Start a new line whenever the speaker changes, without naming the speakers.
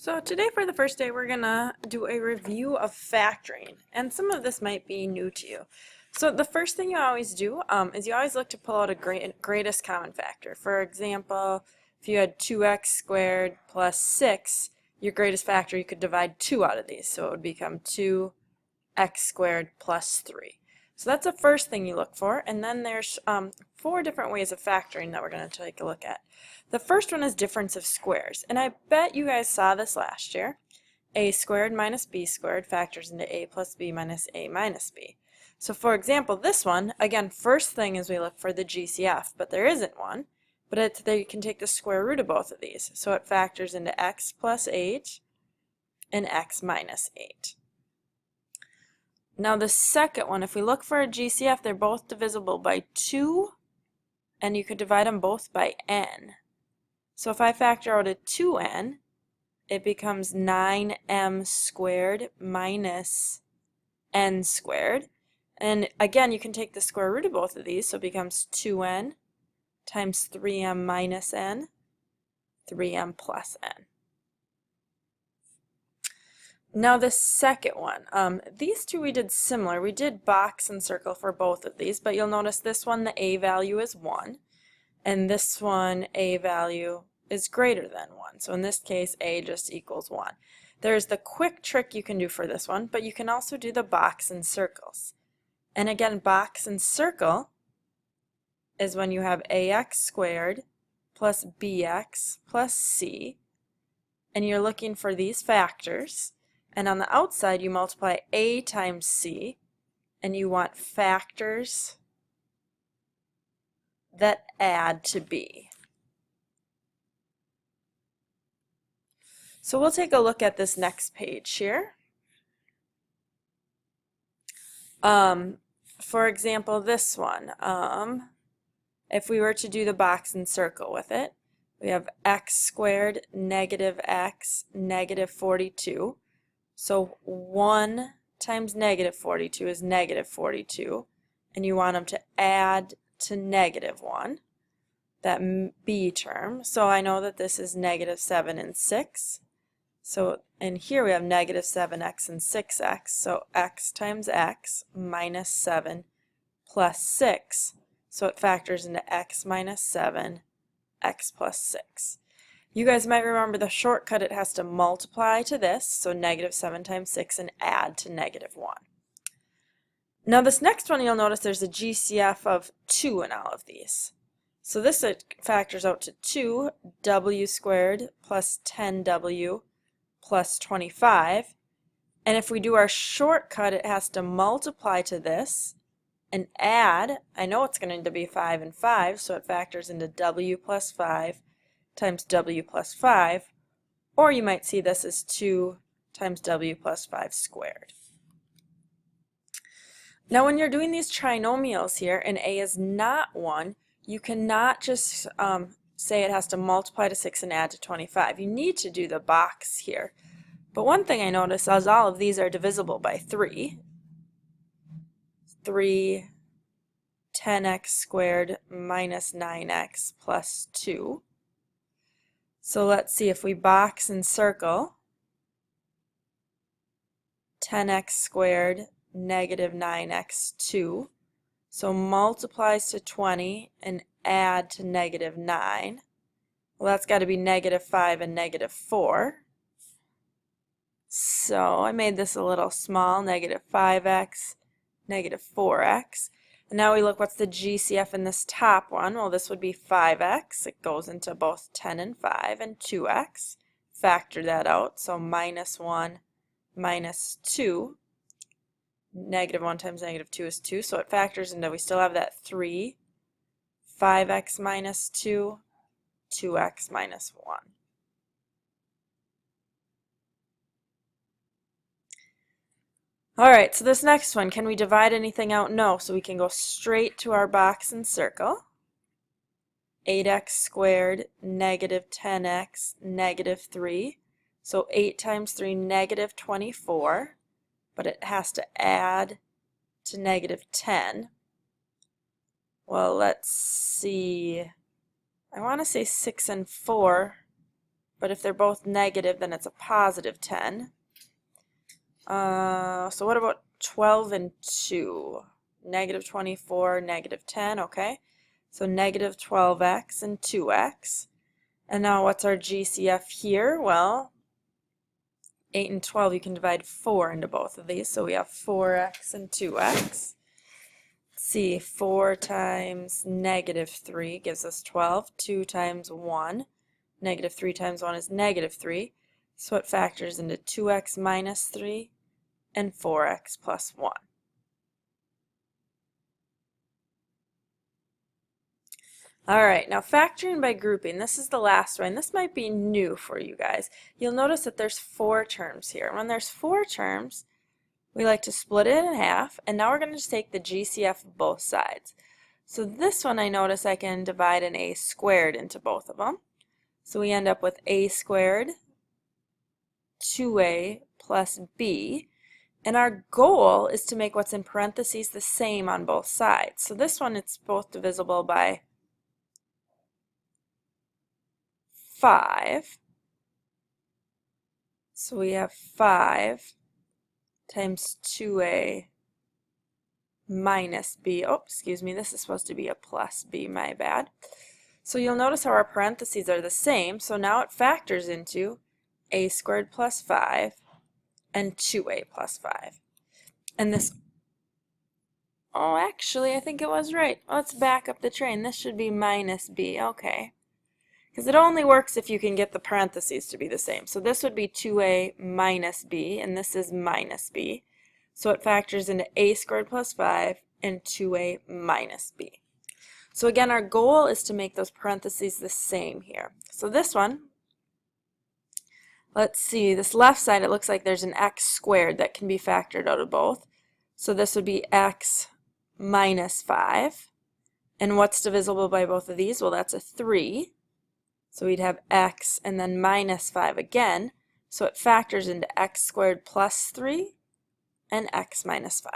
So today for the first day we're gonna do a review of factoring, and some of this might be new to you. So the first thing you always do is you always look to pull out a greatest common factor. For example, if you had 2x squared plus 6, your greatest factor, you could divide 2 out of these, so it would become 2x squared plus 3. So that's the first thing you look for, and then there's 4 different ways of factoring that we're going to take a look at. The first one is difference of squares, and I bet you guys saw this last year. A squared minus b squared factors into a plus b minus a minus b. So for example, this one, again, first thing is we look for the GCF, but there isn't one, but you can take the square root of both of these. So it factors into x plus 8 and x minus 8. Now the second one, if we look for a GCF, they're both divisible by 2, and you could divide them both by n. So if I factor out a 2n, it becomes 9m squared minus n squared. And again, you can take the square root of both of these, so it becomes 2n times 3m minus n, 3m plus n. Now the second one, these two we did similar. We did box and circle for both of these, but you'll notice this one the a value is 1, and this one a value is greater than 1. So in this case a just equals 1. There's the quick trick you can do for this one, but you can also do the box and circles. And again, box and circle is when you have ax squared plus bx plus c, and you're looking for these factors. And on the outside, you multiply a times c, and you want factors that add to b. So we'll take a look at this next page here. For example, this one, if we were to do the box and circle with it, we have x squared negative x negative 42. So 1 times negative 42 is negative 42, and you want them to add to negative 1, that b term. So I know that this is negative 7 and 6. So in here we have negative 7x and 6x, so x times x minus 7 plus 6. So it factors into x minus 7, x plus 6. You guys might remember the shortcut, it has to multiply to this, so negative 7 times 6, and add to negative 1. Now this next one, you'll notice there's a GCF of 2 in all of these. So this factors out to 2w squared plus 10w plus 25. And if we do our shortcut, it has to multiply to this and add. I know it's going to be 5 and 5, so it factors into w plus 5 times w plus 5, or you might see this as 2 times w plus 5 squared. Now when you're doing these trinomials here and a is not 1, you cannot just say it has to multiply to 6 and add to 25. You need to do the box here. But one thing I notice is all of these are divisible by 3. 3 10x squared minus 9x plus 2. So let's see, if we box and circle, 10x squared negative 9x 2. So multiplies to 20 and add to negative 9. Well, that's got to be negative 5 and negative 4. So I made this a little small, negative 5x, negative 4x. And now we look, what's the GCF in this top one? Well, this would be 5x. It goes into both 10 and 5, and 2x. Factor that out, so minus 1 minus 2. Negative 1 times negative 2 is 2, so it factors into, we still have that 3, 5x minus 2, 2x minus 1. Alright, so this next one, can we divide anything out? No, so we can go straight to our box and circle. 8x squared negative 10x negative 3. So 8 times 3, negative 24. But it has to add to negative 10. Well, let's see. I want to say 6 and 4 but if they're both negative, then it's a positive 10. So what about 12 and 2? Negative 24, negative 10, okay. So negative 12x and 2x. And now what's our GCF here? Well, 8 and 12, you can divide 4 into both of these. So we have 4x and 2x. Let's see, 4 times negative 3 gives us 12. 2 times 1. Negative 3 times 1 is negative 3. So it factors into 2x minus 3 and 4x plus 1. All right, now factoring by grouping, this is the last one. This might be new for you guys. You'll notice that there's 4 terms here. When there's 4 terms, we like to split it in half, and now we're going to just take the GCF of both sides. So this one, I notice I can divide an a squared into both of them. So we end up with a squared 2a plus b. And our goal is to make what's in parentheses the same on both sides. So this one, it's both divisible by 5. So we have 5 times 2a minus b. Oh, excuse me, this is supposed to be a plus b, my bad. So you'll notice how our parentheses are the same, so now it factors into a squared plus 5 and 2a plus 5. And this, oh, actually, I think it was right. Let's back up the train. This should be minus b, okay. Because it only works if you can get the parentheses to be the same. So this would be 2a minus b, and this is minus b. So it factors into a squared plus 5 and 2a minus b. So again, our goal is to make those parentheses the same here. So this one, let's see, this left side, it looks like there's an x squared that can be factored out of both. So this would be x minus 5. And what's divisible by both of these? Well, that's a 3. So we'd have x and then minus 5 again. So it factors into x squared plus 3 and x minus 5.